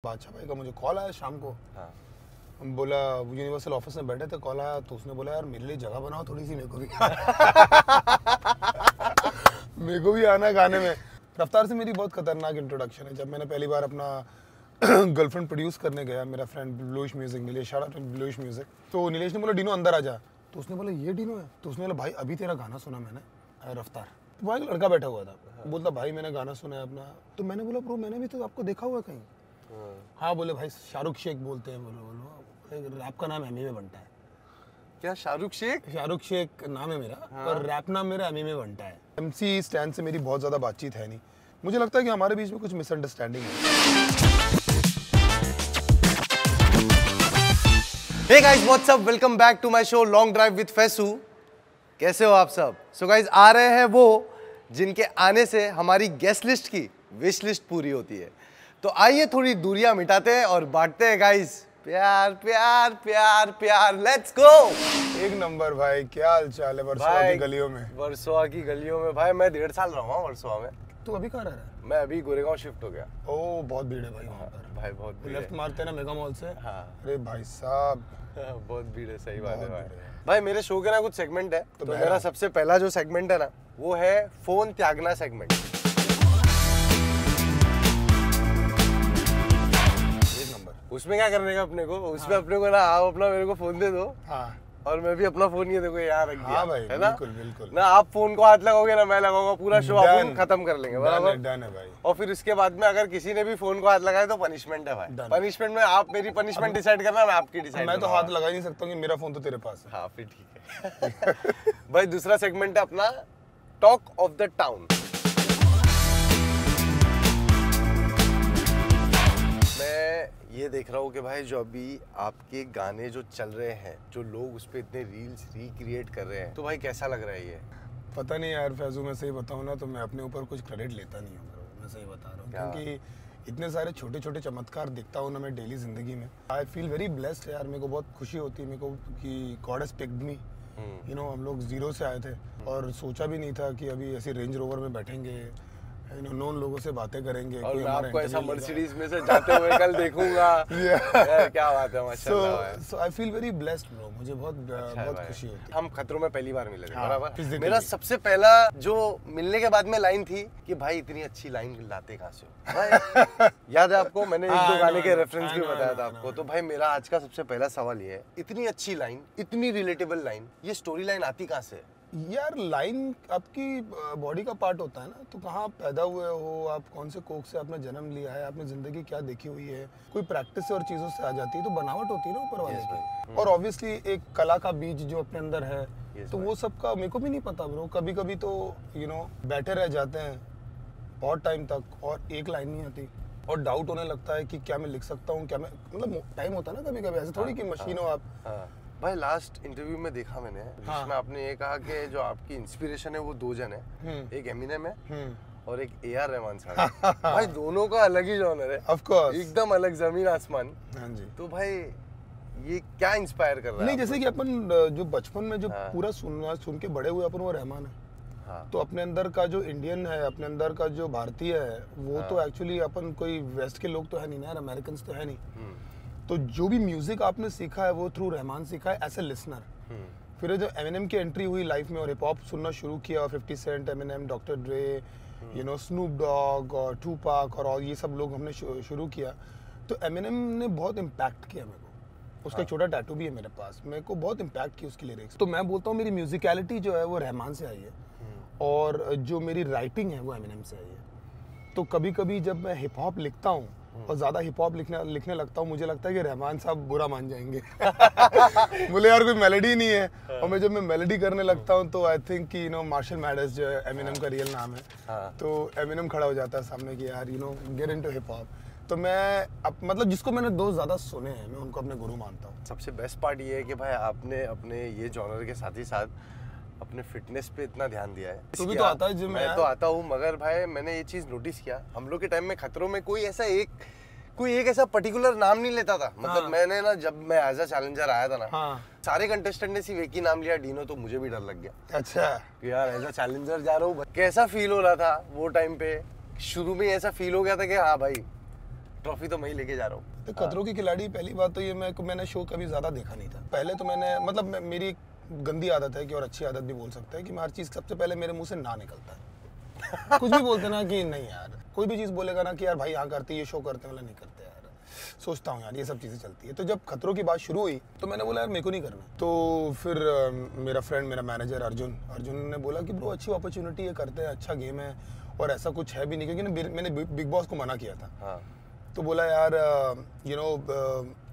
बादशाह भाई का मुझे कॉल आया शाम को। हाँ। बोला यूनिवर्सल ऑफिस में बैठे थे, कॉल आया तो उसने बोला यार मेरे लिए जगह बनाओ थोड़ी सी, मेरे को भी मेरे को भी आना गाने में। रफ्तार से मेरी बहुत खतरनाक इंट्रोडक्शन है। जब मैंने पहली बार अपना गर्लफ्रेंड प्रोड्यूस करने गया, मेरा friend Bluish Music Nilesh, shout out to Bluish Music, तो नीलेश ने बोला डीनो अंदर आ जा। तो उसने बोला ये डीनो है? तो उसने बोला भाई अभी तेरा गाना सुना मैंने रफ्तार। तो वहाँ एक लड़का बैठा हुआ था, बोलता भाई मैंने गाना सुना है अपना। तो मैंने बोला ब्रो मैंने भी तो आपको देखा हुआ कहीं। हाँ बोले भाई शाहरुख शेख बोलते हैं। बोलो रैप का नाम एमी में बनता है। क्या शाहरुख शेख? शाहरुख शेख नाम है मेरा। हाँ। और रैप नाम मेरा एमी में बनता है। एमसी स्टैंड से मेरी बहुत ज़्यादा बातचीत है नहीं। मुझे लगता है कि हमारे बीच में कुछ मिसअंडरस्टैंडिंग है। Hey guys, what's up? Welcome back to my show Long Drive with Faisu। कैसे हो आप सब? So guys, आ रहे हैं वो जिनके आने से हमारी गेस्ट लिस्ट की विश लिस्ट पूरी होती है। तो आइए थोड़ी दूरियां मिटाते हैं और बांटते हैं गाइस प्यार प्यार प्यार प्यार। Let's go. एक नंबर भाई, क्या हाल चाल है वर्सोवा की गलियों में? वर्सोवा की गलियों में भाई मैं 1.5 साल रहा हूँ वर्सोवा में। तू अभी कहाँ रह रहा है? मैं अभी गोरेगांव शिफ्ट हो गया। ओह बहुत भीड़ है भाई वहाँ पर। भाई बहुत भीड़ है। लेफ्ट मारते हैं ना मेगा मॉल से। हाँ। अरे भाई साहब बहुत भीड़ है, सही बात है बहुत भाई। भीड़ है। भाई मेरे शो के ना कुछ सेगमेंट है, तो मेरा सबसे पहला जो सेगमेंट है ना वो है फोन त्यागना सेगमेंट। एक नंबर। उसमें क्या करने का अपने को? उसमें अपने को ना आप अपना मेरे को फोन दे दो। हाँ। और मैं भी अपना फोन ये देखो यहाँ रख दिया। हाँ भाई, है ना? बिल्कुल बिल्कुल। ना आप फोन को हाथ लगाओगे ना मैं लगाऊंगा, पूरा शो अपन खत्म कर लेंगे। बराबर? डन है भाई। और फिर उसके बाद में अगर किसी ने भी फोन को हाथ लगाया तो पनिशमेंट है भाई। पनिशमेंट में आप मेरी पनिशमेंट डिसाइड करना, मैं आपकी डिसाइड। मैं तो हाथ लगा ही नहीं सकता कि मेरा फोन तो तेरे पास है। हाँ फिर ठीक है। भाई दूसरा सेगमेंट है अपना टॉक ऑफ द टाउन। मैं ये देख रहा हूँ कि भाई जो अभी आपके गाने जो चल रहे हैं, जो लोग उस पे इतने रील्स रिक्रिएट कर रहे हैं, तो भाई कैसा लग रहा है ये? पता नहीं यार फैजू, मैं सही बताऊँ ना तो मैं अपने ऊपर कुछ क्रेडिट लेता नहीं हूँ। मैं सही बता रहा हूँ क्योंकि इतने सारे छोटे छोटे चमत्कार दिखता हूँ ना मैं डेली जिंदगी में। आई फील वेरी ब्लेस्ड यार। मेरे को बहुत खुशी होती है मेरे को कि God has picked me. You know हम लोग जीरो से आए थे और सोचा भी नहीं था कि अभी ऐसी रेंज रोवर में बैठेंगे, नॉन लोगों से बातें करेंगे। और मैं आपको ऐसा मर्सिडीज में से जाते हुए कल देखूंगा। यार क्या बात है, माशाल्लाह। So I feel very blessed bro. मुझे बहुत खुशी होती है। हम खतरों में पहली बार मिले थे। हाँ, बराबर? मेरा सबसे पहला जो मिलने के बाद में लाइन थी कि भाई इतनी अच्छी लाइन लाते कहाँ से हो भाई? याद है आपको? मैंने एक दो गाने के रेफरेंस भी बताया था आपको। तो भाई मेरा आज का सबसे पहला सवाल ये है, इतनी अच्छी लाइन, इतनी रिलेटेबल लाइन, ये स्टोरी लाइन आती कहाँ से? यार लाइन आपकी बॉडी का पार्ट होता है ना। तो कहाँ आप पैदा हुए हो, आप कौन से कोख से आपने जन्म लिया है, आपने जिंदगी क्या देखी हुई है, कोई प्रैक्टिस से और चीज़ों से आ जाती है तो बनावट होती है ना ऊपर वाले की। और ऑब्वियसली एक कला का बीज जो अपने अंदर है, तो वो सब का मेरे को भी नहीं पता ब्रो। कभी कभी तो बैठे रह जाते हैं बहुत टाइम तक और एक लाइन नहीं आती और डाउट होने लगता है कि क्या मैं लिख सकता हूँ, क्या मैं, मतलब टाइम होता है ना कभी कभी, ऐसे थोड़ी कि मशीन हो आप। भाई लास्ट इंटरव्यू में देखा मैंने, जिसमें आपने ये कहा कि जो आपकी इंस्पिरेशन है वो दो जन है, एक एमिनेम है और एक AR रहमान साहब। भाई दोनों का अलग ही जॉनर है। ऑफ कोर्स एकदम अलग, जमीन आसमान। हाँ जी। तो भाई ये क्या इंस्पायर कर रहा है? नहीं जैसे कि अपन जो बचपन में जो पूरा सुन के बड़े हुए अपन, वो रहमान है। तो अपने अंदर का जो इंडियन है, अपने अंदर का जो भारतीय है, वो तो एक्चुअली अपन कोई वेस्ट के लोग तो है नहीं ना यार, अमेरिकन तो है नहीं। तो जो भी म्यूजिक आपने सीखा है वो थ्रू रहमान सीखा है एज ए लिसनर। फिर जब एमिनेम की एंट्री हुई लाइफ में और हिप हॉप सुनना शुरू किया, और 50 Saint, Eminem, doctor ड्रे, Snoop Dogg और टूपाक और ये सब लोग हमने शुरू किया, तो एमिनेम ने बहुत इम्पैक्ट किया मेरे को। उसका छोटा टैटू भी है मेरे पास, मेरे को बहुत इम्पैक्ट की उसकी लिरिक्स। तो मैं बोलता हूँ मेरी म्यूजिकलिटी जो है वो रहमान से आई है और जो मेरी राइटिंग है वो एमिनेम से आई है। तो कभी कभी जब मैं हिप हॉप लिखता हूँ और ज्यादा हिप हॉप लिखने लगता हूँ, मुझे लगता है कि रहमान साहब बुरा मान जाएंगे। बोले यार कोई मेलोडी नहीं है। और मैं जब मैं मेलोडी करने लगता हूँ तो आई थिंक कि मार्शल मैडर्स जो है एमिनेम का रियल नाम है, तो एमिनेम खड़ा हो जाता है सामने कि यार गेट इनटू हिप हॉप। तो मैं मतलब जिसको मैंने दोस्त ज्यादा सुने हैं मैं उनको अपने गुरु मानता हूँ। सबसे बेस्ट पार्ट ये है कि भाई आपने अपने ये जॉनर के साथ ही साथ अपने फिटनेस पे इतना ध्यान दिया है। तू भी तो आता है जिम में? मैं तो आता हूँ, मगर भाई मैंने ये चीज नोटिस किया, हम लोग के टाइम में खतरों में कोई एक ऐसा पर्टिकुलर नाम नहीं लेता था। मतलब मैंने ना जब मैं एज अ चैलेंजर आया था ना, सारे कंटेस्टेंट ने सिर्फ एक ही नाम लिया, डीनो, तो मुझे भी डर लग गया। अच्छा कि यार एज अ चैलेंजर जा रहा हूँ। कैसा फील हो रहा था वो टाइम पे? शुरू में ऐसा फील हो गया था कि हाँ भाई ट्रॉफी तो मैं ही लेके जा रहा हूँ। तो खतरों की खिलाड़ी, पहली बात तो ये मैंने शो कभी ज्यादा देखा नहीं था। पहले तो मैंने मतलब मेरी गंदी आदत है कि, और अच्छी आदत भी बोल सकता है कि मैं हर चीज सबसे पहले मेरे मुंह से ना निकलता है। कुछ भी बोलते ना कि नहीं यार, कोई भी चीज बोलेगा ना कि यार भाई यहाँ करते ये शो करते हैं, मतलब नहीं करते यार, सोचता हूँ यार ये सब चीजें चलती है। तो जब खतरों की बात शुरू हुई तो मैंने बोला यार मेरे को नहीं करना। तो फिर मेरा फ्रेंड, मेरा मैनेजर अर्जुन ने बोला कि ब्रो अच्छी अपॉर्चुनिटी है, करते हैं, अच्छा गेम है और ऐसा कुछ है भी नहीं, क्योंकि मैंने बिग बॉस को मना किया था। हाँ। तो बोला यार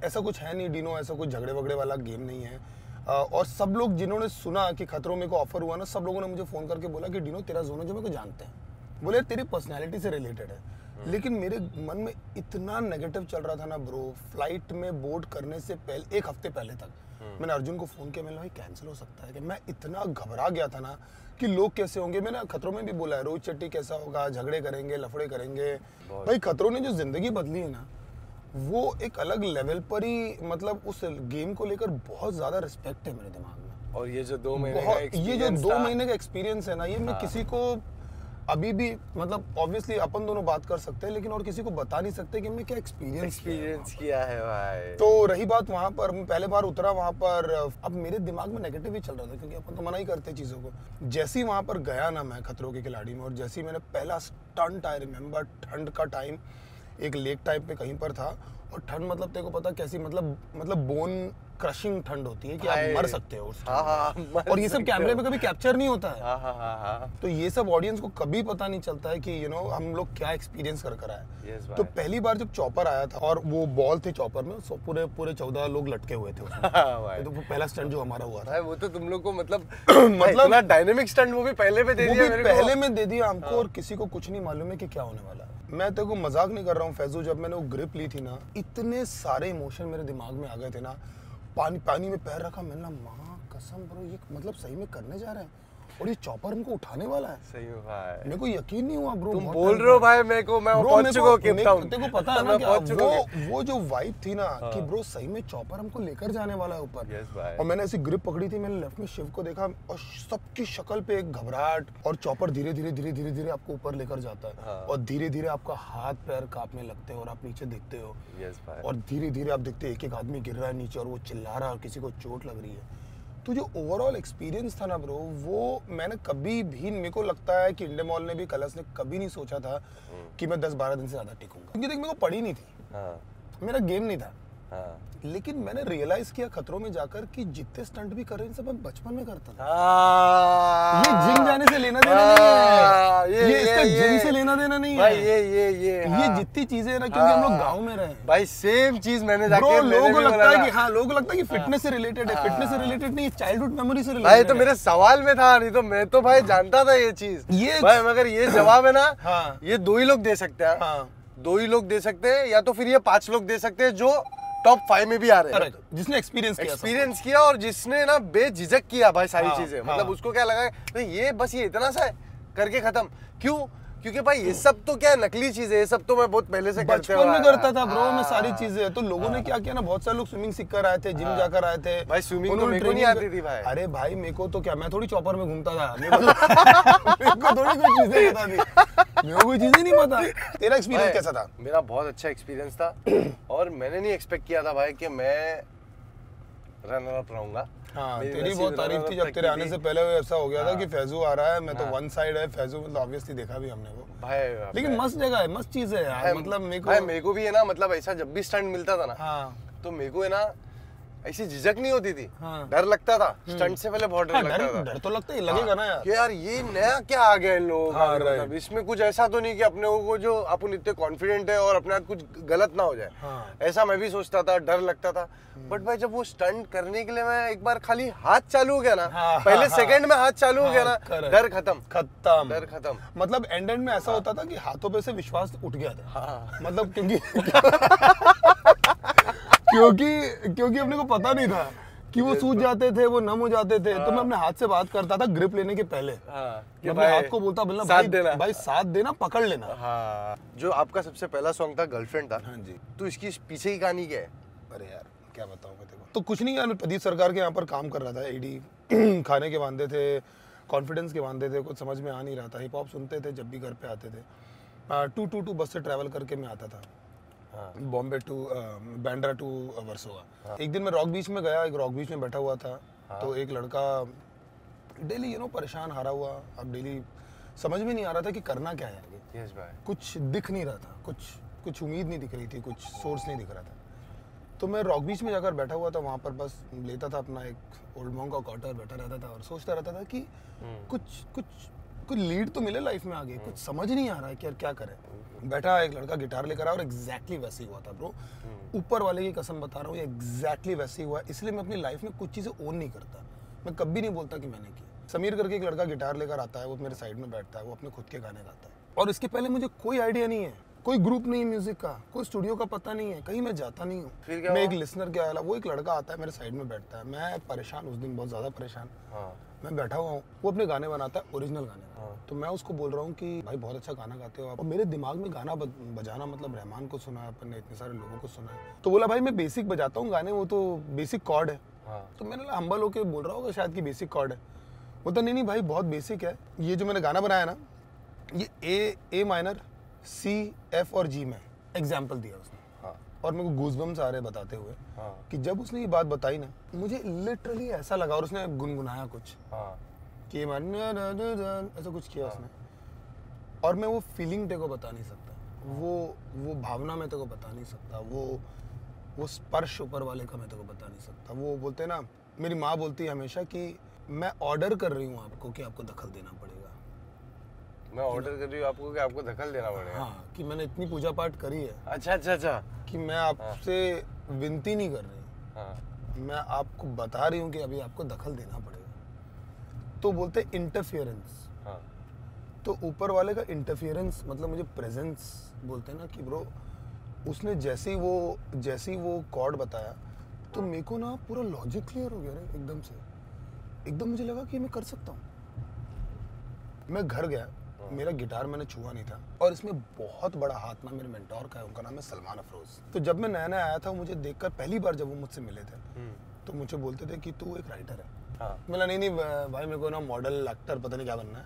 ऐसा कुछ है नहीं डिनो, ऐसा कुछ झगड़े वगड़े वाला गेम नहीं है। और सब लोग जिन्होंने सुना कि खतरों में को ऑफर हुआ ना, सब लोगों ने मुझे फ़ोन करके बोला कि डिनो तेरा जोन है जो मेरे को जानते हैं, बोले तेरी पर्सनैलिटी से रिलेटेड है। लेकिन मेरे मन में इतना नेगेटिव चल रहा था ना ब्रो, फ्लाइट में बोर्ड करने से पहले 1 हफ्ते पहले तक मैंने अर्जुन को फ़ोन किया, मैंने भाई कैंसिल हो सकता है कि, मैं इतना घबरा गया था ना कि लोग कैसे होंगे। मैंने खतरों में भी बोला है रोहित शेट्टी कैसा होगा, झगड़े करेंगे, लफड़े करेंगे। भाई खतरों ने जो जिंदगी बदली है ना, वो एक अलग लेवल पर ही, मतलब उस गेम को लेकर बहुत ज्यादा रिस्पेक्ट है मेरे दिमाग में। और ये जो 2 महीने का एक्सपीरियंस है ना, ये मैं किसी को अभी भी, मतलब ऑब्वियसली अपन दोनों बात कर सकते हैं, लेकिन और किसी को बता नहीं सकते कि मैं क्या एक्सपीरियंस किया है भाई। तो रही बात वहाँ पर, मैं पहले बार उतरा वहाँ पर, अब मेरे दिमाग में नेगेटिव ही चल रहा था, क्योंकि अपन तो मना ही करते हैं चीज़ों को। जैसे ही वहाँ पर गया ना मैं खतरों के खिलाड़ी में, और जैसे ही मैंने पहला स्टंट, आई रिमेम्बर ठंड का टाइम, एक लेक टाइप पे कहीं पर था, और ठंड मतलब तेरे को पता कैसी, मतलब बोन क्रशिंग ठंड होती है कि आप मर सकते हो उस और ये सब कैमरे में कभी कैप्चर नहीं होता है। तो ये सब ऑडियंस को कभी पता नहीं चलता है कि हम लोग क्या एक्सपीरियंस कर आए। तो पहली बार जब चॉपर आया था और वो बॉल थे चॉपर में, पूरे 14 लोग लटके हुए थे उसमें। तो वो पहला स्टंट जो हमारा हुआ था, वो तो तुम लोग को मतलब डायनेमिक स्टंट वो भी पहले में दे दिया, पहले में दे दिया हमको, और किसी को कुछ नहीं मालूम है कि क्या होने वाला है। मैं तेरे को मजाक नहीं कर रहा हूँ फैजू, जब मैंने वो ग्रिप ली थी ना, इतने सारे इमोशन मेरे दिमाग में आ गए थे ना। पानी में पैर रखा, मैंने माँ कसम ब्रो, ये मतलब सही में करने जा रहे हैं, और ये चॉपर हमको उठाने वाला है। सही में भाई, मेरे को यकीन नहीं हुआ ब्रो। तुम बोल रहे हो भाई, मैं पहुंच चुका हूं केप टाउन। तेरे को पता है ना कि वो जो वाइब थी ना कि ब्रो सही में चॉपर हमको लेकर जाने वाला है ऊपर। और मैंने ऐसी ग्रिप पकड़ी थी, मैंने लेफ्ट में शिव को देखा, और सबकी शक्ल पे एक घबराहट, और चॉपर धीरे धीरे आपको ऊपर लेकर जाता है, और धीरे धीरे आपका हाथ पैर कांपने लगते हैं, और आप नीचे देखते हो, और धीरे धीरे आप देखते एक आदमी गिर रहा है नीचे, और वो चिल्ला रहा है, और किसी को चोट लग रही है। तो जो ओवरऑल एक्सपीरियंस था ना ब्रो, वो मैंने कभी भी, मेरे को लगता है कि इंडियन मॉल ने भी, कलर्स ने कभी नहीं सोचा था कि मैं 10-12 दिन से ज्यादा टिकूंगा, क्योंकि देख मेरे को पड़ी नहीं थी, मेरा गेम नहीं था। लेकिन मैंने रियलाइज किया खतरों में जाकर कि जितने स्टंट भी कर रहे हैं सब मैं बचपन में करता था। ये जिम जाने से लेना देना नहीं है, ये इसका जिम से लेना देना नहीं है, ये जितनी चीजें है ना, क्योंकि हम लोग गांव में रहे भाई, सेम चीज मैंने जाके लोगों को लगता है कि हाँ, लोगों को लगता है कि फिटनेस से रिलेटेड है, फिटनेस से रिलेटेड नहीं, चाइल्डहुड मेमोरी से रिलेटेड भाई। तो मेरे सवाल में था, नहीं तो मैं तो भाई जानता था ये चीज, ये भाई, मगर ये जवाब है ना, ये 2 ही लोग दे सकते हैं, 2 ही लोग दे सकते हैं, या तो फिर ये 5 लोग दे सकते हैं जो टॉप 5 में भी आ रहे हैं, जिसने एक्सपीरियंस किया और जिसने ना बेझिझक किया भाई सारी चीजें। मतलब उसको क्या लगा तो ये बस ये इतना सा है करके खत्म। क्यों? क्योंकि भाई ये सब तो क्या है, नकली चीजें, ये सब तो मैं बहुत पहले से बचपन में करता था ब्रो मैं सारी चीजें। तो लोगों ने क्या किया ना, बहुत सारे लोग स्विमिंग सीख कर आए थे, जिम जाकर आए थे। भाई स्विमिंग तो मेरे को नहीं आती थी भाई। अरे भाई मेरे को तो क्या, मैं थोड़ी चॉपर में घूमता था, मेरे को थोड़ी कोई चीजें पता थी, मेरे को कोई चीजें नहीं पता। तेरा एक्सपीरियंस कैसा था? मेरा बहुत अच्छा एक्सपीरियंस था और मैंने नहीं एक्सपेक्ट किया था भाई कि मैं रनर अप रहूंगा। हाँ, तेरी बहुत तारीफ थी जब तेरे आने से पहले ऐसा हो गया था कि फैजू आ रहा है, मैं तो वन साइड है फैजू, मतलब ऑब्वियसली देखा भी हमने वो भाई। लेकिन मस्त जगह है, मस्त चीज है यार। मतलब मेरे को भी है ना, मतलब ऐसा जब भी स्टंट मिलता था ना, तो मेरे को है ना ऐसी झिझक नहीं होती थी, डर लगता था। स्टंट से पहले बहुत डर लगता था। डर तो लगता ही लगेगा ना यार, कि यार ये नया क्या आ गया इन लोगों का, मतलब इसमें कुछ ऐसा तो नहीं कि अपने को जो अपन इतने कॉन्फिडेंट है और अपने साथ कुछ गलत ना हो जाए, ऐसा मैं भी सोचता था, डर लगता था। बट भाई जब वो स्टंट करने के लिए मैं एक बार खाली हाथ चालू हो गया ना, पहले सेकंड में हाथ चालू हो गया ना, डर खत्म, डर खत्म। मतलब एंड में ऐसा होता था कि हाथों पे से विश्वास उठ गया था, मतलब क्योंकि अपने को पता नहीं था कि वो सूज जाते थे, वो नम हो जाते थे। तो मैं अपने हाथ से बात करता था ग्रिप लेने के पहले, मैं अपने हाथ को बोलता भाई साथ देना, पकड़ लेना। जो आपका सबसे पहला सॉन्ग था गर्लफ्रेंड था, हाँ जी, तो इसकी पीछे की कहानी क्या है? अरे यार क्या बताऊंगा तेरे को। तो कुछ नहीं यार, प्रदीप सरकार के यहाँ पर काम कर रहा था, एडी खाने के वांदे थे, कॉन्फिडेंस के वांदे थे, कुछ समझ में आ नहीं रहा था। हिप हॉप सुनते थे जब भी घर पे आते थे, 222 बस से ट्रैवल करके मैं आता था। Bombay to Bandra to Versova. एक दिन मैं रॉक बीच में गया, एक रॉक बीच में बैठा हुआ था, तो एक लड़का डेली परेशान हारा हुआ, अब डेली समझ में नहीं आ रहा था कि करना क्या है आगे। यस भाई। कुछ दिख नहीं रहा था, कुछ उम्मीद नहीं दिख रही थी, कुछ सोर्स नहीं दिख रहा था। तो मैं रॉक बीच में जाकर बैठा हुआ था, वहाँ पर बस लेता था अपना एक ओल्ड मॉन्क का क्वार्टर, बैठा रहता था और सोचता रहता था कि कुछ लीड तो मिले लाइफ में आगे। कुछ समझ नहीं आ रहा है कि यार क्या करें। बैठा एक लड़का गिटार लेकर आया और एग्जैक्टली वैसे ही हुआ था ब्रो। ऊपर वाले की कसम बता रहा हूँ, ये एग्जैक्टली वैसे ही हुआ। इसलिए मैं अपनी लाइफ में कुछ चीज़ें ओन नहीं करता, मैं कभी नहीं बोलता कि मैंने की। समीर करके एक लड़का गिटार लेकर आता है, वो मेरे साइड में बैठता है, वो अपने खुद के गाने गाता है और इसके पहले मुझे कोई आइडिया नहीं है, कोई ग्रुप नहीं है म्यूजिक का, कोई स्टूडियो का पता नहीं है, कहीं मैं जाता नहीं हूँ। मैं एक लिसनर के आया, वो एक लड़का आता है मेरे साइड में बैठता है, मैं परेशान, उस दिन बहुत ज़्यादा परेशान। मैं बैठा हुआ हूँ, वो अपने गाने बनाता है, ओरिजिनल गाने। तो मैं उसको बोल रहा हूँ कि भाई बहुत अच्छा गाना गाते हो आप। और मेरे दिमाग में गाना बजाना मतलब रहमान को सुना है अपन ने, इतने सारे लोगों को सुना है। तो बोला भाई मैं बेसिक बजाता हूँ गाने, वो तो बेसिक कॉर्ड है। तो मैंने हम्बल होके बोल रहा होगा शायद कि बेसिक कॉर्ड है। बोलता नहीं भाई बहुत बेसिक है, ये जो मैंने गाना बनाया ना, ये ए माइनर सी एफ और जी में एग्जाम्पल दिया उसने। और मेरे को गूज़बम्स आ रहे बताते हुए कि जब उसने ये बात बताई ना, मुझे लिटरली ऐसा लगा, और उसने गुनगुनाया कुछ कि ऐसा कुछ किया उसने, और मैं वो फीलिंग तेरे को बता नहीं सकता, वो भावना मैं तेरे को बता नहीं सकता, वो स्पर्श ऊपर वाले का मैं तेरे को बता नहीं सकता। वो बोलते हैं ना, मेरी माँ बोलती है हमेशा कि मैं ऑर्डर कर रही हूँ आपको कि आपको दखल देना पड़ेगा। मैं ऑर्डर कर रही हूँ आपको कि आपको दखल देना पड़ेगा। हाँ, कि मैंने इतनी पूजा पाठ करी है। अच्छा कि मैं आपसे विनती नहीं कर रही, मैं आपको बता रही हूँ कि अभी आपको दखल देना पड़ेगा। तो बोलते इंटरफियरेंस। तो ऊपर वाले का इंटरफियरेंस मतलब मुझे प्रेजेंस बोलते हैं ना कि ब्रो, उसने जैसे ही वो कॉर्ड बताया तो मेरे को ना पूरा लॉजिक क्लियर हो गया रे एकदम से। एकदम मुझे लगा कि मैं कर सकता हूँ। मैं घर गया, मेरा गिटार मैंने छुआ नहीं था, और इसमें बहुत बड़ा हाथ ना मेरे मेंटोर का है, उनका नाम है सलमान अफरोज। तो जब मैं नया आया था, मुझे देखकर पहली बार जब वो मुझसे मिले थे तो मुझे बोलते थे कि तू एक राइटर है। मैंने नहीं भाई, मेरे को ना मॉडल एक्टर पता नहीं क्या बनना है,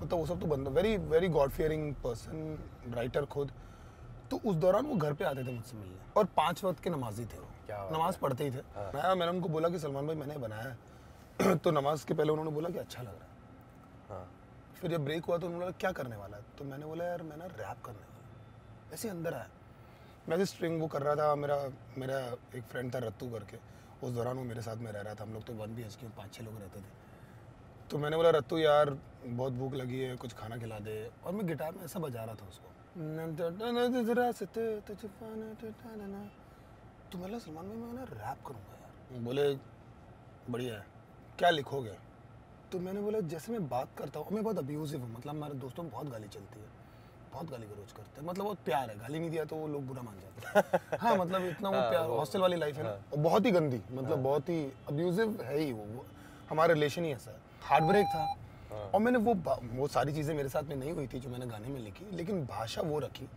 मतलब वो सब तो बनता। Very very God fearing person, writer खुद। तो उस दौरान वो घर पे आते थे मुझसे मिलने, और 5 वक्त के नमाजी थे, वो नमाज पढ़ते ही थे। मैंने उनको बोला कि सलमान भाई मैंने बनाया है। तो नमाज के पहले उन्होंने बोला कि अच्छा लग रहा है। फिर जब ब्रेक हुआ तो उन्होंने बोला क्या करने वाला है, तो मैंने बोला यार मैं ना रैप करने वाला। ऐसे अंदर आया, मैं स्ट्रिंग वो कर रहा था। मेरा एक फ्रेंड था रत्तू करके, उस दौरान वो मेरे साथ में रह रहा था। हम लोग तो 1 BHK में 5-6 लोग रहते थे। तो मैंने बोला रत्तू यार बहुत भूख लगी है, कुछ खाना खिला दे। और मैं गिटार में ऐसा बजा रहा था उसको। तो मैं सलमान भाई मैं ना रैप करूँगा यार। बोले बढ़िया है, क्या लिखोगे? तो मैंने बोला जैसे मैं बात करता हूँ, मैं बहुत अब्यूजिव हूँ, मतलब हमारे दोस्तों में बहुत गाली चलती है, बहुत गाली गलौज करते हैं, मतलब बहुत प्यार है, गाली नहीं दिया तो वो लोग बुरा मान जाते हैं। हाँ मतलब इतना वो प्यार, हॉस्टल वाली लाइफ है ना, और बहुत ही गंदी, मतलब बहुत ही अब्यूजिव है ही वो हमारा रिलेशन ही ऐसा है। हार्ट ब्रेक था, और मैंने वो सारी चीज़ें मेरे साथ में नहीं हुई थी जो मैंने गाने में लिखी, लेकिन भाषा वो रखी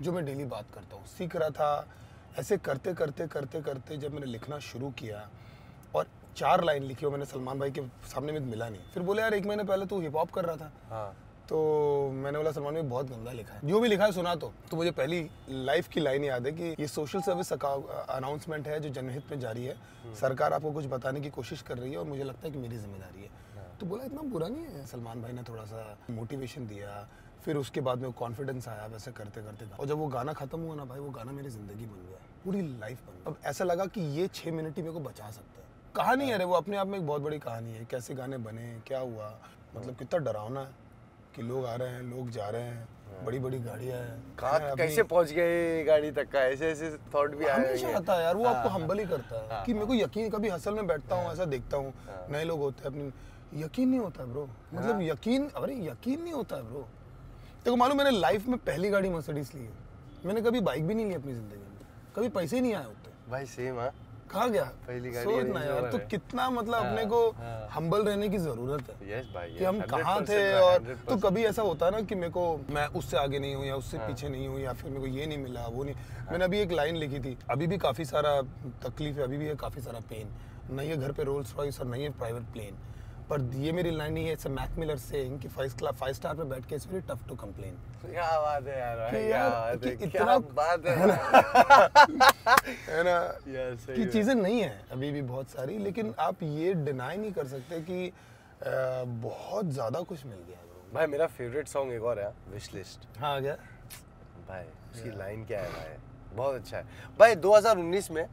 जो मैं डेली बात करता हूँ, सीख रहा था। ऐसे करते करते जब मैंने लिखना शुरू किया और 4 लाइन लिखी, और मैंने सलमान भाई के सामने में मिला नहीं। फिर बोले यार 1 महीने पहले तू हिप हॉप कर रहा था। तो मैंने बोला सलमान भाई बहुत गंदा लिखा है, जो भी लिखा है सुना। तो मुझे पहली लाइफ की लाइन याद है कि ये सोशल सर्विस अनाउंसमेंट है जो जनहित में जारी है, सरकार आपको कुछ बताने की कोशिश कर रही है और मुझे लगता है कि मेरी जिम्मेदारी है। तो बोला इतना बुरा नहीं है। सलमान भाई ने थोड़ा सा मोटिवेशन दिया, फिर उसके बाद में कॉन्फिडेंस आया वैसे करते और जब वो गाना खत्म हुआ ना भाई, वो गाना मेरी जिंदगी बन गया, पूरी लाइफ बन गई। अब ऐसा लगा कि ये 6 मिनट ही मेरे को बचा सकता है। कहानी है रे वो, अपने आप में एक बहुत बड़ी कहानी है, कैसे गाने बने, क्या हुआ, मतलब कितना डरावना है कि लोग आ रहे हैं, लोग जा रहे हैं, बड़ी बड़ी गाड़ियां हैं, कैसे पहुंच गए गाड़ी तक का, ऐसे थॉट भी हमेशा आता है यार। वो आपको हम्बल ही करता है कि मेरे को यकीन, कभी हसल में बैठता हूँ ऐसा देखता हूँ नए लोग होते हैं, अपनी यकीन नहीं होता है ब्रो, मतलब यकीन नहीं होता है ब्रो। देखो मालूम, मैंने लाइफ में पहली गाड़ी मर्सिडीज ली है, मैंने कभी बाइक भी नहीं ली अपनी जिंदगी में, कभी पैसे ही नहीं आए होते भाई। सेम है, कहाँ गया पहली गाड़ी सोच ना यार। तो कितना मतलब अपने को हम्बल रहने की जरूरत है। यस भाई, कि हम कहाँ थे। और तो कभी ऐसा होता है ना कि मेरे को, मैं उससे आगे नहीं हूँ या उससे पीछे नहीं हूँ, या फिर मेरे को ये नहीं मिला, वो नहीं। मैंने अभी एक लाइन लिखी थी, अभी भी काफी सारा तकलीफ है, अभी भी है काफी सारा पेन, नहीं है घर पे रोल्स रॉयस और नहीं है प्राइवेट प्लेन, पर ये मेरी लाइन नहीं है, इट्स मैक मिलर सेइंग कि 5 स्टार पे बैठ के it's very tough to complain. क्या बात है यार भाई, क्या बात है, इतना क्या बात है है ना यार, सही कि है। चीजें नहीं है अभी भी बहुत सारी, लेकिन आप ये डिनाई नहीं कर सकते कि बहुत ज्यादा कुछ मिल गया ब्रो। भाई मेरा फेवरेट सॉन्ग एक और है, विश लिस्ट। हाँ क्या भाई उसकी लाइन क्या है भाई, बहुत अच्छा है भाई। 2019 में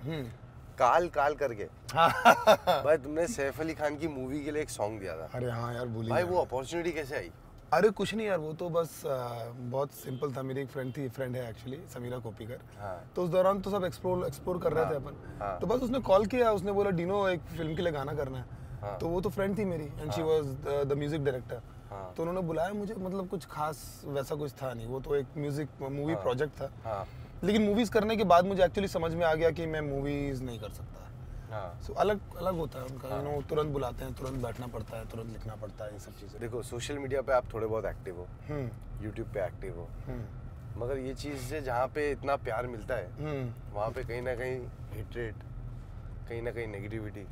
काल काल करके भाई तुमने सैफ अली खान की मूवी के लिए एक सॉन्ग दिया था। अरे हाँ यार भूली भाई वो अपॉर्चुनिटी कैसे आई? अरे कुछ नहीं यार, वो तो बस बहुत सिंपल था। मेरी एक फ्रेंड है एक्चुअली, समीरा कोपीकर। हाँ। तो उस दौरान तो सब एक्सप्लोर कर रहे थे अपन। हाँ। तो बस उसने कॉल किया, उसने बोला डिनो एक फिल्म के लिए गाना करना है। हाँ। तो वो तो फ्रेंड थी मेरी and she was the music director. हाँ। तो उन्होंने बुलाया मुझे, मतलब कुछ खास वैसा कुछ था नहीं, वो तो एक म्यूजिक मूवी प्रोजेक्ट था। हाँ। लेकिन मूवीज करने के बाद मुझे एक्चुअली समझ में आ गया कि मैं मूवीज नहीं कर सकता। हाँ। सो अलग अलग होता है उनका, यू नो, तुरंत बुलाते हैं, तुरंत बैठना पड़ता है, तुरंत लिखना पड़ता है, ये सब चीजें। देखो सोशल मीडिया पे आप थोड़े बहुत एक्टिव हो, यूट्यूब पे एक्टिव हो, मगर ये चीज़ से जहाँ पे इतना प्यार मिलता है वहाँ पे कहीं ना कहीं हेट्रेट, कहीं ना कहीं नेगेटिविटी,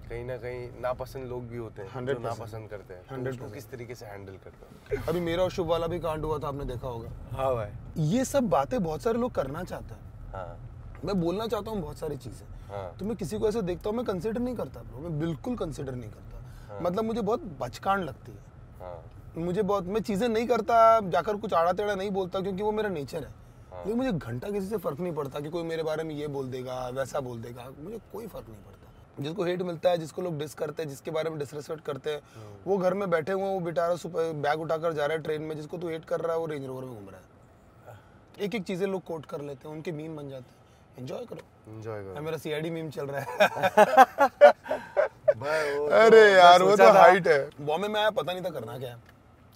कहीं ना कहीं नापसंद लोग भी होते हैं जो 100% नापसंद करते हैं। तो उसको किस तरीके से हैंडल करते हो? अभी मेरा और शुभ वाला भी कांड हुआ था, आपने देखा होगा। हाँ भाई। ये सब बातें बहुत सारे लोग करना चाहते हैं। हाँ। मैं बोलना चाहता हूँ बहुत सारी चीजें। हाँ। तो मैं किसी को ऐसे देखता हूँ, मैं कंसिडर नहीं करता ब्रो, मैं बिल्कुल कंसिडर नहीं करता। मतलब मुझे बहुत बचकान लगती है। हाँ। मुझे बहुत, मैं चीजें नहीं करता, जाकर कुछ आड़ा टेढ़ा नहीं बोलता, क्योंकि वो मेरा नेचर है। लेकिन मुझे घंटा किसी से फर्क नहीं पड़ता कि कोई मेरे बारे में ये बोल देगा, वैसा बोल देगा, मुझे कोई फर्क नहीं पड़ता। जिसको हेट मिलता है, जिसको लोग डिस करते हैं, जिसके बारे में डिसरेस्पेक्ट करते हैं, वो घर में बैठे हुए हैं, वो बेचारा सुपर बैग उठाकर जा रहा है ट्रेन में, जिसको तू हेट कर रहा है वो रेंज रोवर में घूम रहा है। एक एक चीजें लोग कोट कर लेते हैं, उनके मीम बन जाते हैं। एंजॉय करो, एंजॉय करो। मेरा सीआईडी मीम चल रहा है। भाई वो अरे यार वो तो हाइट है। बॉम्बे में आया, पता नहीं था करना क्या है,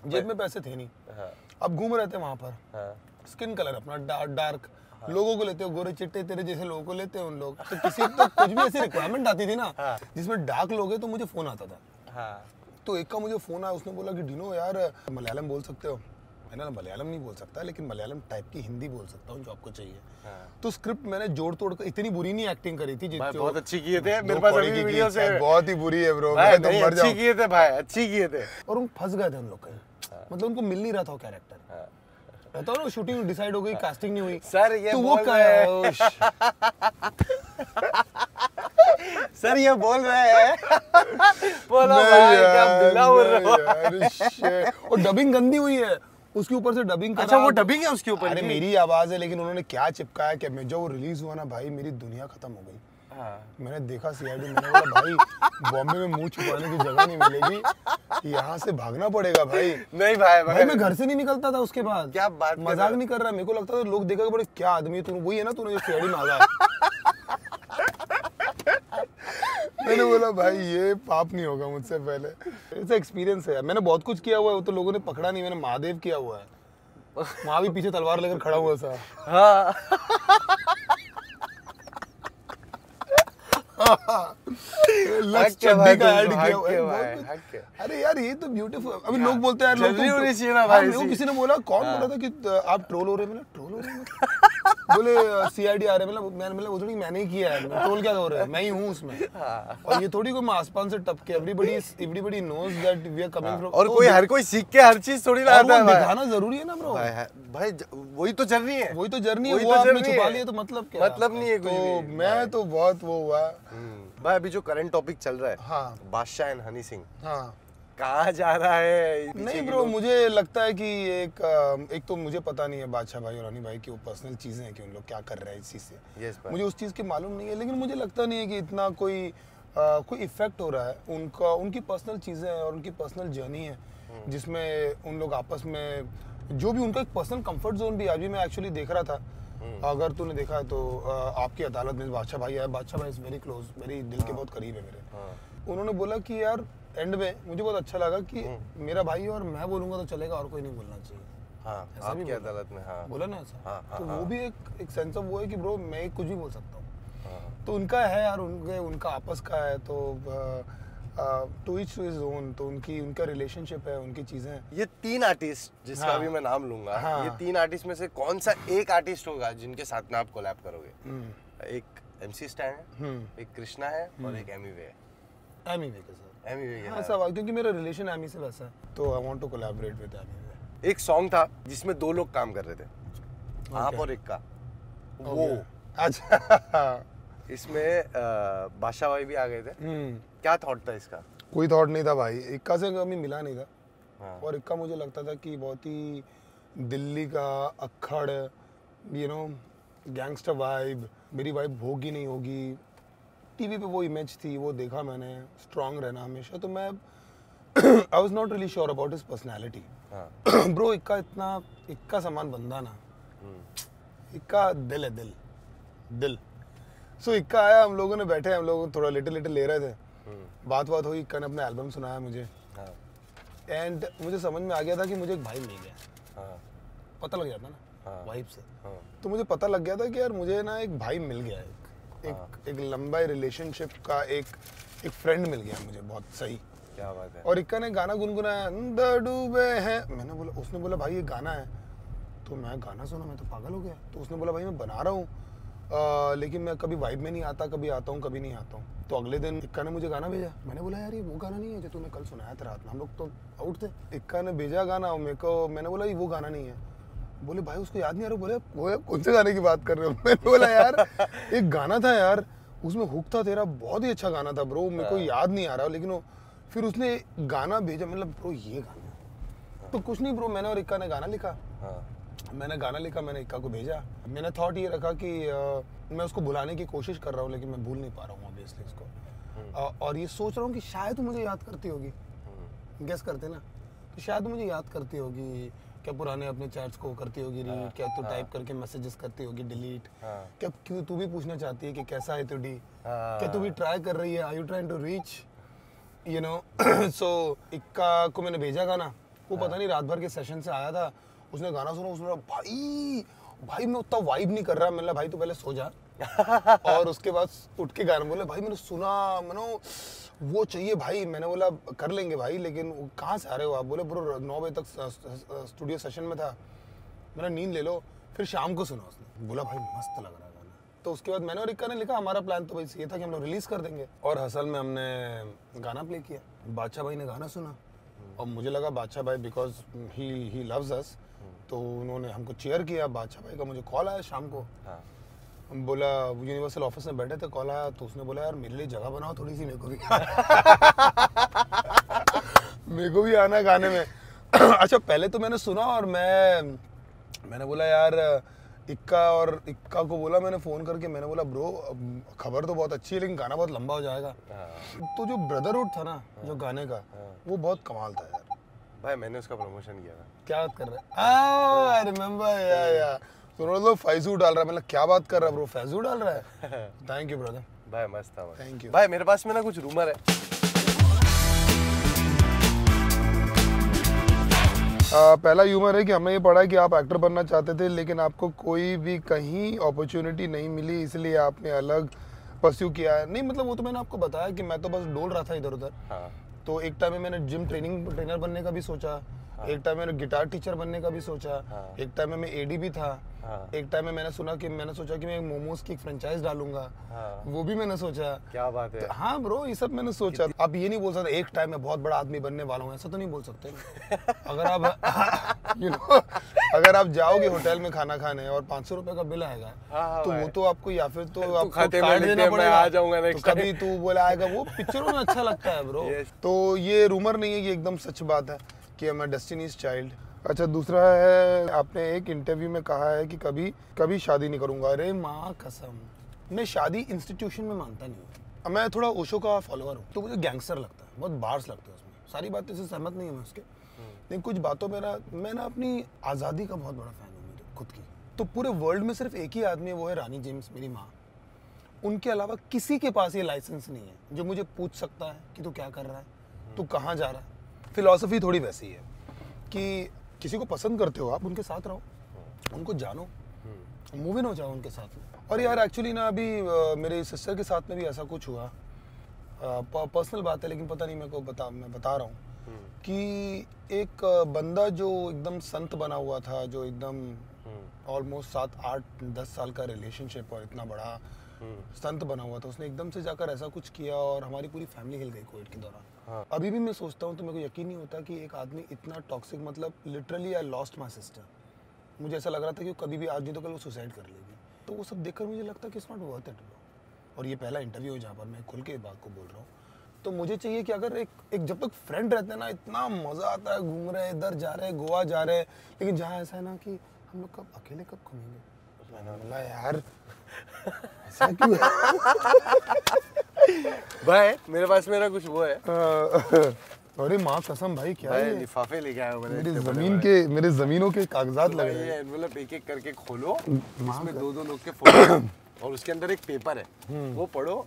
जेब में पैसे थे नहीं। हाँ। अब घूम रहे थे वहां पर। हाँ। स्किन कलर अपना डार्क, लोगों को लेते हो, गोरे चिट्टे तेरे जैसे लोगों को लेते हैं उन लोग। तो किसी तो कुछ भी ऐसी रिक्वायरमेंट आती थी ना जिसमें डार्क लोग हैं, तो मुझे फोन आता था। हाँ। तो एक का मुझे फोन आया, उसने बोला कि डिनो यार मलयालम बोल सकते हो? मैंने ना मलयालम नहीं बोल सकता, लेकिन मलयालम टाइप की हिंदी बोल सकता हूँ जो आपको चाहिए। तो स्क्रिप्ट मैंने जोड़ तोड़ कर, इतनी बुरी नहीं एक्टिंग करी थी, बहुत अच्छी किए थे, मेरे पास अभी वीडियो से बहुत ही बुरी है ब्रो, मैं तो मर जाऊं। अच्छी किए थे भाई, अच्छी किए थे। और उन फंस गए थे उन लोग कहीं, मतलब उनको मिल नहीं रहा था वो कैरेक्टर। रहता ना, शूटिंग डिसाइड हो गई, कास्टिंग नहीं हुई सर, ये तो वो क्या सर ये बोल रहे हैं। बोलो भाई, क्या बिल्ला बोल रहे हो? और डबिंग गंदी हुई है, उसके ऊपर से डबिंग। अच्छा वो डबिंग है उसके ऊपर? अरे मेरी आवाज है, लेकिन उन्होंने क्या चिपकाया कि मैं जब वो रिलीज हुआ ना भाई, मेरी दुनिया खत्म हो गई। मैंने देखा सीआईडी, मैंने बोला भाई बॉम्बे में मुंह छुपाने की जगह नहीं मिलेगी, यहाँ से भागना पड़ेगा भाई। नहीं भाई मैं घर से नहीं निकलता था उसके बाद। क्या बात, मजाक नहीं कर रहा, मेरे को लगता था लोग देखेंगे बड़े क्या आदमी है तू, वही है ना तूने जो सीआईडी मांगा है। मैंने बोला भाई ये पाप नहीं होगा मुझसे पहले। ऐसा एक्सपीरियंस है, मैंने बहुत कुछ किया हुआ है, वो तो लोगों ने पकड़ा नहीं। मैंने महादेव किया हुआ है, वहां भी पीछे तलवार लेकर खड़ा हुआ था। हाँ। चड्डी का ऐड किया हुआ है। अरे यार ये तो ब्यूटीफुल। अभी लोग बोलते हैं यार, किसी ने बोला, कौन बोला था कि आप ट्रोल हो रहे हैं? ट्रोल हो रहे हैं बोले सीआईडी आ रहे हैं, मतलब वो थोड़ी मैंने ही किया है, ट्रोल क्या हो रहा है, मैं ही हूँ उसमें। और ये थोड़ी कोई आसमान से टपके, everybody knows that we are coming from. और कोई हर कोई सीख के हर चीज थोड़ी ना आता है, दिखाना जरूरी है ना ब्रो। भाई वही तो जर्नी है, वही तो जर्नी है, वो आपने छुपा लिया तो मतलब क्या? मतलब नहीं है कोई भी। मैं तो बहुत वो हुआ भाई। अभी जो करंट टॉपिक चल रहा है, हाँ, बादशाह एंड हनी सिंह, हाँ, कहाँ जा रहा है? नहीं ब्रो, मुझे लगता है कि एक तो मुझे पता नहीं है बादशाह भाई और हनी भाई की वो पर्सनल चीजें हैं कि उन लोग क्या कर रहे हैं इस चीज से। मुझे उस चीज की मालूम नहीं है, लेकिन मुझे लगता नहीं है कि इतना कोई इफेक्ट हो रहा है उनका। उनकी पर्सनल चीजें हैं और उनकी पर्सनल जर्नी है, जिसमें उन लोग आपस में जो भी उनका एक पर्सनल कंफर्ट जोन भी। अभी मैं एक्चुअली देख रहा था, अगर तूने देखा है तो आपकी अदालत में बादशाह भाई है। बादशाह भाई इज वेरी क्लोज, मेरी दिल के बहुत करीब है मेरे। उन्होंने बोला कि यार एंड में मुझे बहुत अच्छा लगा कि मेरा भाई और मैं बोलूंगा तो चलेगा और कोई नहीं बोलना चाहिए। हाँ, आपकी अदालत में बोला ना ऐसा। तो वो भी एक सेंस ऑफ वो है कि ब्रो मैं कुछ भी बोल सकता हूँ। तो उनका है यार, उनका आपस का है, तो टू ईच हिज ओन। तो उनका रिलेशनशिप है, उनकी चीजें। ये 3 आर्टिस्ट जिसका भी मैं नाम लूंगा, ये 3 आर्टिस्ट में से कौन सा एक आर्टिस्ट होगा जिनके साथ में आप कोलैब करोगे? एक MC स्टैन है, एक कृष्णा है और एक एमिवे है। एमी वे के साथ। एमी वे के हाँ सब, क्योंकि मेरा रिलेशन एमी से वैसा है, तो I want to collaborate with Emiway. एक सॉन्ग था जिसमें 2 लोग काम कर रहे थे, आप और इक्का, वो अच्छा इसमें बादशाह भाई भी आ गए थे। क्या थॉट था इसका? कोई थॉट नहीं था भाई, इक्का से कभी मिला नहीं था। हाँ। और इक्का मुझे लगता था कि बहुत ही दिल्ली का अक्खड़, यू नो, गैंगस्टर वाइब, मेरी वाइब होगी नहीं होगी, टीवी पे वो इमेज थी, वो देखा मैंने, स्ट्रांग रहना हमेशा, तो मैं I was not really sure about his personality. Bro इक्का समान बंदा ना, इक्का दिल है, दिल। सो इक्का आया, हम लोगों ने बैठे, हम लोग थोड़ा लिटिल ले रहे थे, बात हुई, इक्का ने अपना एल्बम सुनाया मुझे, एंड मुझे समझ में आ गया था कि मुझे एक भाई मिल गया। पता लग जाता ना वाइब से, तो मुझे पता लग गया था कि यार मुझे ना एक भाई मिल गया, एक लंबा रिलेशनशिप का एक फ्रेंड मिल गया मुझे, बहुत सही। क्या बात है। और इक्का ने गाना गुनगुनाया, अंदर डूबे हैं, मैंने बोला, उसने बोला भाई ये गाना है, तो मैं गाना सुना, मैं तो पागल हो गया। तो उसने बोला भाई मैं बना रहा हूँ, लेकिन मैं कभी वाइब में नहीं आता, कभी आता हूँ कभी नहीं आता हूँ। तो अगले दिन इक्का ने मुझे गाना भेजा, मैंने बोला यार ये वो गाना नहीं है जो तूने कल सुनाया था रात में, हम लोग तो आउट थे। इक्का ने भेजा गाना मेरे को, मैंने बोला ये वो गाना नहीं है। बोले भाई उसको याद नहीं आ रहा। बोले वो कौन से गाने की बात कर रहे हो? मैंने बोला यार एक गाना था यार, उसमें हुक था तेरा, बहुत ही अच्छा गाना था ब्रो, मेरे को याद नहीं आ रहा, लेकिन वो फिर उसने गाना भेजा, मतलब ब्रो ये गाना। तो कुछ नहीं ब्रो, मैंने और इक्का ने गाना लिखा, मैंने गाना लिखा, मैंने इक्का को भेजा। मैंने थॉट ये रखा कि मैं उसको भुलाने की कोशिश कर रहा हूँ, लेकिन मैं भूल नहीं पा रहा हूँ ऑब्वियसली इसको, और ये सोच रहा हूँ कि शायद मुझे याद करती होगी, गेस करते ना, तो शायद मुझे याद करती होगी, क्या पुराने अपने चैट्स को करती होगी रीड, क्या तू टाइप करके मैसेजेस करती होगी डिलीट, क्या क्यों तू भी पूछना चाहती है कि कैसा है तू डी, क्या तू भी ट्राई कर रही है, are you trying to reach, you know. So Ikka को मैंने भेजा गाना, वो पता नहीं रात भर के सेशन से आया था, उसने गाना सुना, उसने बोला भाई मैं उतना वाइब नहीं कर रहा। मैंने भाई तू पहले सो जा और उसके बाद उठ के गाना बोले, भाई मैंने सुना, मैंने वो चाहिए भाई। मैंने बोला कर लेंगे भाई, लेकिन कहाँ से आ रहे हो आप? बोले ब्रो 9 बजे तक स्टूडियो सेशन में था, मेरा नींद ले लो। फिर शाम को सुना उसने, बोला भाई मस्त लग रहा है गाना। तो उसके बाद मैंने और इक्का ने लिखा, हमारा प्लान तो भाई ये था कि हम लोग रिलीज कर देंगे, और हसल में हमने गाना प्ले किया। बादशाह भाई ने गाना सुना और मुझे लगा बादशाह भाई बिकॉज ही लव्स अस, तो उन्होंने हमको चेयर किया। बादशाह भाई का मुझे कॉल आया शाम को, बोला यूनिवर्सल ऑफिस में बैठे थे, कॉल आया, तो उसने बोला यार मेरे लिए जगह बनाओ थोड़ी सी, मेरे को भी मेरे को भी आना गाने में। अच्छा पहले तो मैंने सुना और मैंने बोला यार इक्का को बोला, मैंने फ़ोन करके, मैंने बोला ब्रो खबर तो बहुत अच्छी है लेकिन गाना बहुत लंबा हो जाएगा। तो जो ब्रदरहुड था ना जो गाने का, वो बहुत कमाल था यार भाई। मैंने उसका प्रमोशन किया था। क्या बात कर रहा है? आई रिमेंबर, या सुनो तो फैजू डाल रहा है, मतलब क्या बात कर रहा है ब्रो, फैजू डाल रहा है। थैंक यू ब्रदर भाई, मस्त था। थैंक यू भाई। मेरे पास में ना कुछ रूमर है। पहला ह्यूमर है कि हमने ये पढ़ा है कि आप एक्टर बनना चाहते थे, लेकिन आपको कोई भी कहीं अपॉर्चुनिटी नहीं मिली, इसलिए आपने अलग परस्यू किया है। नहीं मतलब वो तो मैंने आपको बताया कि मैं तो बस डोल रहा था इधर उधर। तो एक टाइम में मैंने जिम ट्रेनर बनने का भी सोचा, एक टाइम मैंने गिटार टीचर बनने का भी सोचा, एक टाइम में मैं एडी भी था, एक टाइम में मैंने सोचा कि मैं मोमोज की एक फ्रेंचाइज डालूंगा, वो भी मैंने सोचा। क्या बात है। तो हाँ ब्रो, ये सब मैंने सोचा। आप ये नहीं बोल सकते एक टाइम में बहुत बड़ा आदमी बनने वाला हूँ, ऐसा तो नहीं बोल सकते। अगर आप अगर आप जाओगे होटल में खाना खाने और 500 रुपए का बिल आएगा, तो वो तो आपको या फिर तो आपको कार्ड देना पड़ेगा, आ जाऊंगा तो कभी तू बोला आएगा, वो पिक्चरों में अच्छा लगता है ब्रो। तो ये रूमर नहीं है, ये एकदम सच बात है कि मैं डेस्टिनीज चाइल्ड। अच्छा दूसरा है, आपने एक इंटरव्यू में कहा है कि कभी शादी नहीं करूंगा। अरे माँ कसम, मैं शादी इंस्टीट्यूशन में मानता नहीं हूँ। मैं थोड़ा ओशो का फॉलोअर हूँ, तो मुझे गैंगस्टर लगता है, बहुत बार्स लगते हैं उसमें। सारी बातें से सहमत नहीं हूँ मैं उसके, लेकिन कुछ बातों में मैं ना अपनी आज़ादी का बहुत बड़ा फैन हूँ मेरी खुद की। तो पूरे वर्ल्ड में सिर्फ एक ही आदमी है, वो है रानी जेम्स, मेरी माँ। उनके अलावा किसी के पास ये लाइसेंस नहीं है जो मुझे पूछ सकता है कि तू क्या कर रहा है, तू कहाँ जा रहा है। फिलॉसफी थोड़ी वैसी है कि किसी को पसंद करते हो आप, उनके साथ रहो, उनको जानो, मूव इन हो जाओ उनके साथ में। और यार एक्चुअली ना अभी मेरे सिस्टर के साथ में भी ऐसा कुछ हुआ, पर्सनल बात है लेकिन पता नहीं मैं बता रहा हूँ कि एक बंदा जो एकदम संत बना हुआ था, जो एकदम ऑलमोस्ट 7, 8, 10 साल का रिलेशनशिप और इतना बड़ा संत बना हुआ था, उसने एकदम से जाकर ऐसा कुछ किया और हमारी पूरी फैमिली हिल गई कोविड के दौरान। अभी भी मैं सोचता हूँ तो मेरे को यकीन नहीं होता कि एक आदमी इतना टॉक्सिक, मतलब literally I lost my sister. मुझे ऐसा लग रहा था कि कभी भी आज नहीं तो कल वो सुसाइड कर लेगी। तो वो सब देखकर मुझे लगता है कि इट्स नॉट वर्थ इट। और ये पहला इंटरव्यू है जहाँ पर मैं खुल के बात को बोल रहा हूँ। तो मुझे चाहिए कि अगर एक जब तक फ्रेंड रहते हैं ना, इतना मज़ा आता है, घूम रहे इधर जा रहे हैं, गोवा जा रहे हैं, लेकिन जहाँ ऐसा है ना कि हम लोग कब अकेले कब घूमेंगे। मैंने बोला यार ऐसा क्यों है? भाई मेरे पास मेरा कुछ वो है। अरे माँ कसम भाई, क्या है लिफाफे लेके आया हूं मैंने, मेरे जमीनों के कागजात लगे हैं। ये एनवेलप एक एक करके खोलो, इसमें दो लोग के फोटो और उसके अंदर एक पेपर है, वो पढ़ो।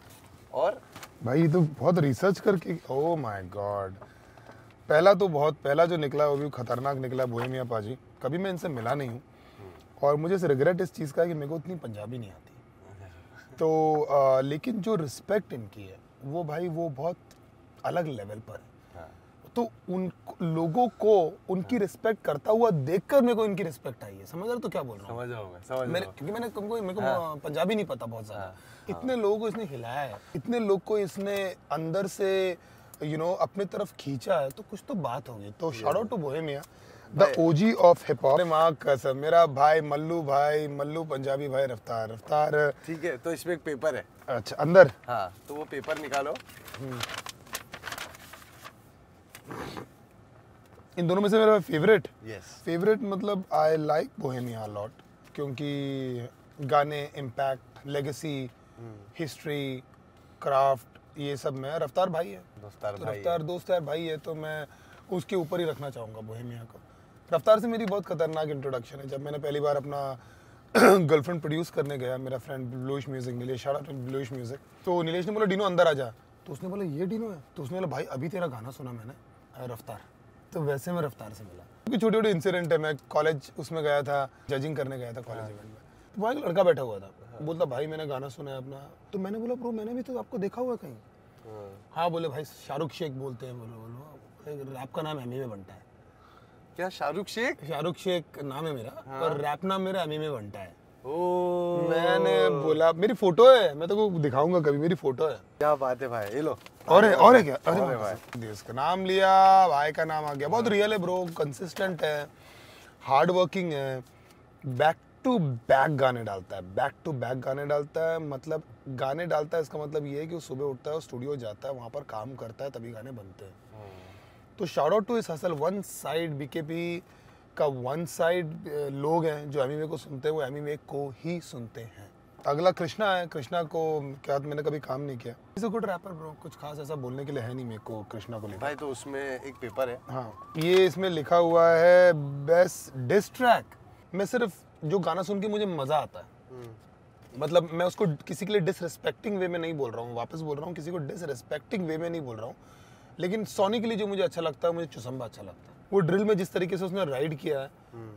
और भाई ये तो बहुत रिसर्च करके, ओह माय गॉड। पहला जो निकला वो भी खतरनाक निकला, बोहेमिया पाजी। कभी मैं इनसे मिला नहीं हूँ और मुझे रिग्रेट इस चीज़ का है कि मेरे को उतनी पंजाबी नहीं आती। तो लेकिन जो रिस्पेक्ट इनकी है वो भाई वो बहुत अलग लेवल पर है। तो उन लोगों को उनकी रिस्पेक्ट करता हुआ देखकर मेरे को इनकी रिस्पेक्ट आई है। समझ रहे तो क्या बोल रहा हूँ? क्योंकि मेरे को पंजाबी नहीं पता बहुत ज़्यादा। इतने लोगों को इसने हिलाया है, इतने लोग को इसने अंदर से अपने तरफ खींचा है, तो कुछ तो बात होगी। तो shout out to Bohemia, the OG of hip hop. माँ कसम, मेरा भाई मल्लू पंजाबी भाई, रफ्तार। ठीक है, तो इसमें एक पेपर है। अच्छा अंदर, हाँ, तो वो पेपर निकालो। इन दोनों में से मेरा फेवरेट मतलब आई लाइक बोहेमिया लॉट, क्योंकि गाने, इम्पैक्ट, लेगेसी, हिस्ट्री, क्राफ्ट, ये सब में रफ्तार भाई है, रफ्तार दोस्त यार भाई है, तो मैं उसके ऊपर ही रखना चाहूँगा बोहेमिया को। रफ्तार से मेरी बहुत खतरनाक इंट्रोडक्शन है। जब मैंने पहली बार अपना गर्लफ्रेंड प्रोड्यूस करने गया, मेरा friend Bluish Music, Nilesh, shout out to Bluish Music, तो नीलेश ने बोला डिनो अंदर आ जा। तो उसने बोला ये डिनो है? तो उसने बोला भाई अभी तेरा गाना सुना मैंने रफ्तार। तो वैसे मैं रफ्तार से मिला। क्योंकि छोटे छोटे इंसिडेंट है। मैं कॉलेज उसमें गया था, जजिंग करने गया था कॉलेज इवेंट में, तो वहाँ एक लड़का बैठा हुआ था, बोलता भाई मैंने गाना सुना है अपना। तो मैंने बोला ब्रो मैंने भी तो आपको देखा हुआ कहीं। हाँ बोले भाई शाहरुख शेख बोलते हैं। बोलो रैप का नाम एमी में बनता है। क्या शाहरुख शेख नाम है मेरा, और रैप नाम मेरा एमी में बनता है। मैंने बोला मेरी फोटो है, मैं तो को दिखाऊंगा कभी, मेरी फोटो है। क्या बात है भाई, ये लो। और है क्या? अरे भाई देश का नाम लिया, भाई का नाम आ गया। बहुत रियल है ब्रो, कंसिस्टेंट है, हार्ड वर्किंग है, बैक टू बैक गाने डालता है। मतलब गाने डालता है, इसका मतलब ये है कि वो सुबह उठता है, स्टूडियो जाता है, वहाँ पर काम करता है, तभी गाने बनते हैं। तो शाउट आउट टू इस हसल। वन साइड बीकेपी का वन साइड लोग हैं जो एमीवे को सुनते हैं, वो एमीवे को ही सुनते हैं। अगला कृष्णा है। कृष्णा को क्या मैंने कभी काम नहीं किया। Is a good wrapper bro, कुछ खास ऐसा बोलने के लिए है नहीं मेरे को कृष्णा को लेकर। भाई तो उसमें एक पेपर है। हाँ, ये इसमें लिखा हुआ है बेस्ट डिस ट्रैक। मैं सिर्फ जो गाना सुन के मुझे मजा आता है, मतलब मैं उसको किसी के लिए डिसरिस्पेक्टिंग वे में नहीं बोल रहा हूँ, वापस बोल रहा हूँ, किसी को डिसरिस्पेक्टिंग वे में नहीं बोल रहा हूँ, लेकिन सोनी के लिए जो मुझे अच्छा लगता है, मुझे चुसम्बा अच्छा लगता है। वो ड्रिल में जिस तरीके से उसने राइड किया है,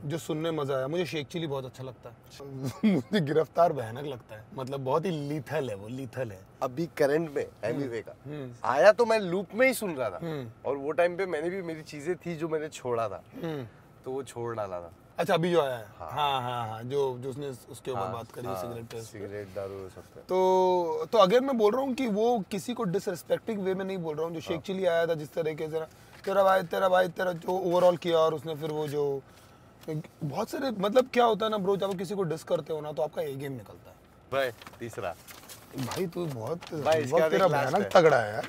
जो सुनने मजा आया। मुझे शेख चिली बहुत अच्छा लगता है। मुझे गिरफ्तार भयानक लगता है, मतलब बहुत ही लीथल है, वो लीथल है। अभी करंट में एमीवे का आया तो मैं लूप में ही सुन रहा था, और वो टाइम पे मैंने भी मेरी चीजें थी जो मैंने छोड़ा था, तो वो छोड़ डाला था। अच्छा अभी जो आया है, हाँ, जो उसने उसके ऊपर बात करी, सिगरेट दारू सब। तो अगर मैं बोल रहा हूँ कि वो किसी को डिसरिस्पेक्टिंग वे में नहीं बोल रहा हूँ। जो शेख चिली आया था जिस तरीके से तेरा भाई जो ओवरऑल किया, और उसने फिर वो जो बहुत सारे, मतलब क्या होता है ना ब्रो, जब आप किसी को डिस करते हो ना तो आपका ए गेम निकलता है। भाई तीसरा भाई तू बहुत तेरा भयानक तगड़ा है यार।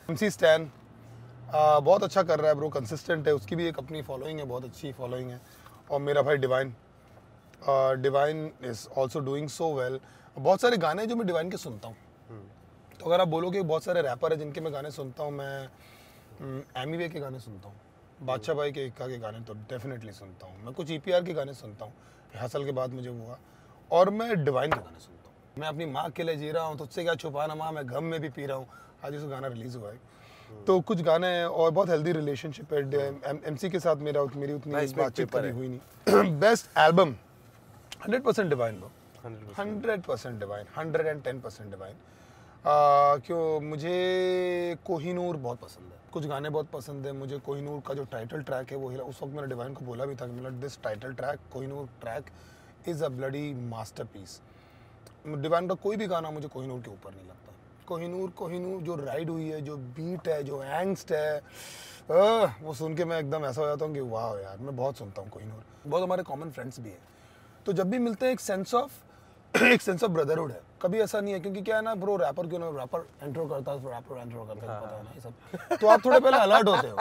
MC स्टैन बहुत अच्छा कर रहा है ब्रो, कंसिस्टेंट है, उसकी भी एक अपनी फॉलोइंग है, बहुत अच्छी फॉलोइंग है। और मेरा भाई divine is also doing so well. बहुत सारे गाने जो मैं डिवाइन के सुनता हूँ, तो अगर आप बोलोगे बहुत सारे रैपर है जिनके मैं गाने सुनता हूँ, मैं एमीवे के गाने सुनता हूँ, बादशाह भाई के इक्का के गाने तो डेफिनेटली सुनता हूँ, मैं कुछ EPR के गाने सुनता हूँ, हसल के बाद मुझे हुआ, और मैं डिवाइन के गाने सुनता हूँ। मैं अपनी माँ के लिए जी रहा हूँ, तुझसे क्या छुपाना माँ, मैं गम में भी पी रहा हूँ। आज उसका गाना रिलीज हुआ है, तो कुछ गाने हैं, और बहुत हेल्दी रिलेशनशिप है। MC के साथ मेरी उतनी बातचीत कभी हुई नहीं। Best album 100% divine bro, 100% divine, 110% divine. क्यों, मुझे कोहिनूर बहुत पसंद है, कुछ गाने बहुत पसंद है मुझे। कोहिनूर का जो टाइटल ट्रैक है वो हिला, उस वक्त मैंने डिवाइन को बोला भी था कि मतलब this title track, Kohinoor track is a bloody masterpiece. Divine का कोई भी गाना मुझे कोहिनूर के ऊपर नहीं लगता। कोहिनूर जो राइड हुई है, जो बीट है, जो एंगस्ट है, वो सुन के मैं एकदम ऐसा हो जाता हूँ कि वाह यार, मैं बहुत सुनता हूँ कोहिनूर। बहुत हमारे कॉमन फ्रेंड्स भी हैं, तो जब भी मिलते हैं एक सेंस ऑफ ब्रदरहुड है। कभी ऐसा नहीं है, क्योंकि क्या है ना ब्रो, रैपर क्यों ना, रैपर एंट्रो करता है, रैपर एंट्रो करता है, पता है ना ये सब, तो आप थोड़े पहले अलर्ट होते हो।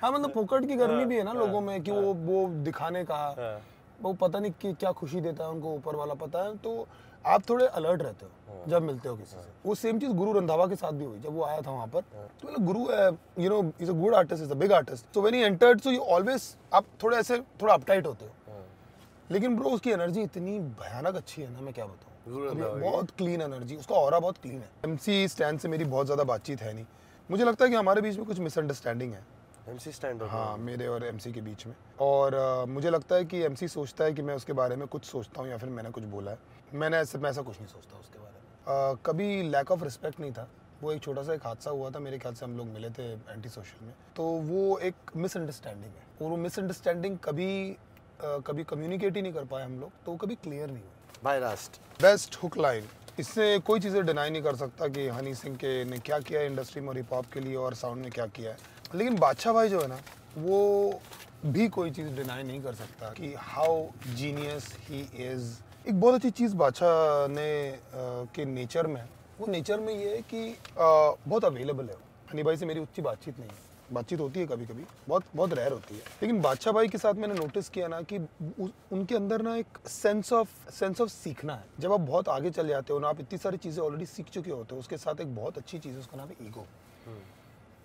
हाँ मतलब फोकट की गर्मी भी है ना लोगों में, कि वो दिखाने का, वो पता नहीं कि क्या खुशी देता है उनको, ऊपर वाला पता है, तो आप थोड़े अलर्ट रहते हो जब मिलते हो किसी से। वो सेम चीज गुरु रंधावा के साथ भी हुई, जब वो आया था वहाँ पर, तो मतलब गुरु है, you know, is a good artist, is a big artist, so when he entered, so you always, आप थोड़े ऐसे थोड़ा अपटाइट होते हो, लेकिन ब्रो उसकी एनर्जी इतनी भयानक अच्छी है ना, मैं क्या बताऊँ, बहुत क्लीन एनर्जी, उसका ऑरा बहुत क्लीन है। एमसी स्टैंड से मेरी बहुत ज़्यादा बातचीत है नहीं, मुझे लगता है कि हमारे बीच में कुछ मिसअंडरस्टैंडिंग है एमसी स्टैंड, हाँ, मेरे और एमसी के बीच में। और मुझे लगता है कि एमसी सोचता है कि मैं उसके बारे में कुछ सोचता हूँ, या फिर मैंने कुछ बोला है। मैं ऐसा कुछ नहीं सोचता उसके बारे में। कभी लैक ऑफ रिस्पेक्ट नहीं था, वो एक छोटा सा एक हादसा हुआ था, मेरे ख्याल से हम लोग मिले थे एंटी सोशल में, तो वो एक मिसअंडरस्टैंडिंग है, और वो मिसअंडरस्टैंडिंग कभी कम्युनिकेट ही नहीं कर पाए हम लोग, तो कभी क्लियर नहीं हुई। By last best hook line, इससे कोई चीज़ें डिनाई नहीं कर सकता कि हनी सिंह के ने क्या किया इंडस्ट्री में, हिप हॉप के लिए और साउंड में क्या किया है, लेकिन बादशाह भाई जो है ना, वो भी कोई चीज़ डिनाई नहीं कर सकता कि हाउ जीनियस ही इज़। एक बहुत अच्छी चीज़ बादशाह ने के नेचर में, वो नेचर में ये है कि बहुत अवेलेबल है। हनी भाई से मेरी उतनी बातचीत नहीं है, बातचीत होती है कभी कभी, बहुत रेयर होती है, लेकिन बादशाह भाई के साथ मैंने नोटिस किया ना कि उनके अंदर ना एक सेंस ऑफ सीखना है। जब आप बहुत आगे चले जाते हो ना, आप इतनी सारी चीज़ें ऑलरेडी सीख चुके होते हो, उसके साथ एक बहुत अच्छी चीज़ है, उसका नाम है ईगो।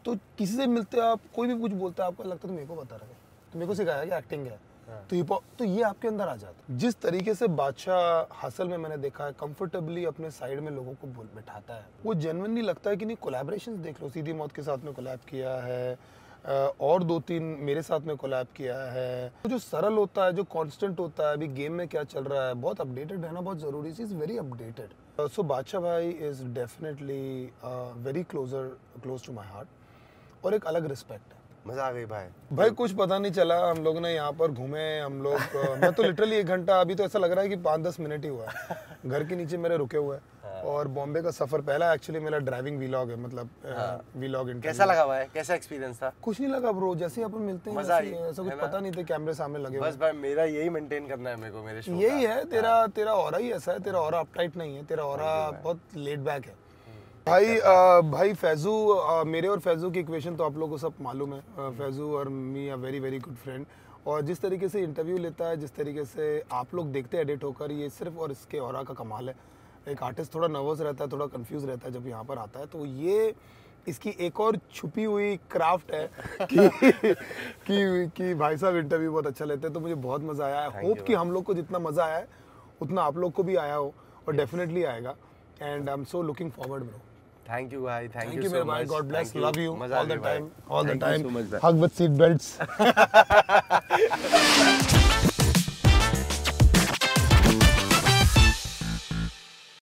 तो किसी से मिलते हो आप, कोई भी कुछ बोलता है, आपको लगता है तो मेरे को बता रहा है, तो मेरे को सिखाया कि एक्टिंग है, तो ये आपके अंदर आ जाता है। जिस तरीके से बादशाह हसल में मैंने देखा है, कंफर्टेबली अपने साइड में लोगों को बिठाता है, वो जेन्युइनली लगता है कि नहीं। कोलैबोरेशंस देख लो, सीधी मौत के साथ में कोलैब किया है, और 2-3 मेरे साथ में कोलैब किया है। तो जो सरल होता है, जो कांस्टेंट होता है, अभी गेम में क्या चल रहा है, बहुत अपडेटेड रहना बहुत जरूरी है, is very updated. So Badshah भाई is definitely very close to my heart, और एक अलग रिस्पेक्ट है। मजा आ गई भाई कुछ पता नहीं चला, हम लोग ने यहाँ पर घूमे, हम लोग मैं तो लिटरली 1 घंटा, अभी तो ऐसा लग रहा है कि 5-10 मिनट ही हुआ है, घर के नीचे मेरे रुके हुए हैं। और बॉम्बे का सफर पहला एक्चुअली मेरा ड्राइविंग व्लॉग है, मतलब व्लॉग। कैसा लगा भाई, कैसा एक्सपीरियंस था? कुछ नहीं लगा ब्रो, जैसे ही अपन मिलते हैं ऐसा कुछ पता नहीं था, कैमरे सामने लगे बस भाई मेरा यही मेंटेन करना है मेरे को, मेरे शो यही है। तेरा ऑरा ही ऐसा है, तेरा ऑरा अपटाइट नहीं है, तेरा ऑरा बहुत लेड बैक है भाई फैजू, मेरे और फैजू की इक्वेशन तो आप लोगों को सब मालूम है। फैजू और me are very very good friend, और जिस तरीके से इंटरव्यू लेता है, जिस तरीके से आप लोग देखते हैं एडिट होकर, ये सिर्फ और इसके ऑरा का कमाल है। एक आर्टिस्ट थोड़ा नर्वस रहता है, थोड़ा कंफ्यूज रहता है जब यहाँ पर आता है, तो ये इसकी एक और छुपी हुई क्राफ्ट है कि भाई साहब इंटरव्यू बहुत अच्छा लेते हैं। तो मुझे बहुत मज़ा आया है, होप कि हम लोग को जितना मज़ा आया है उतना आप लोग को भी आया हो, और डेफिनेटली आएगा। And I am so looking forward bro. Thank you bhai, thank you so much. God bless, love you all the time, Thank you so much, hug with seat belts.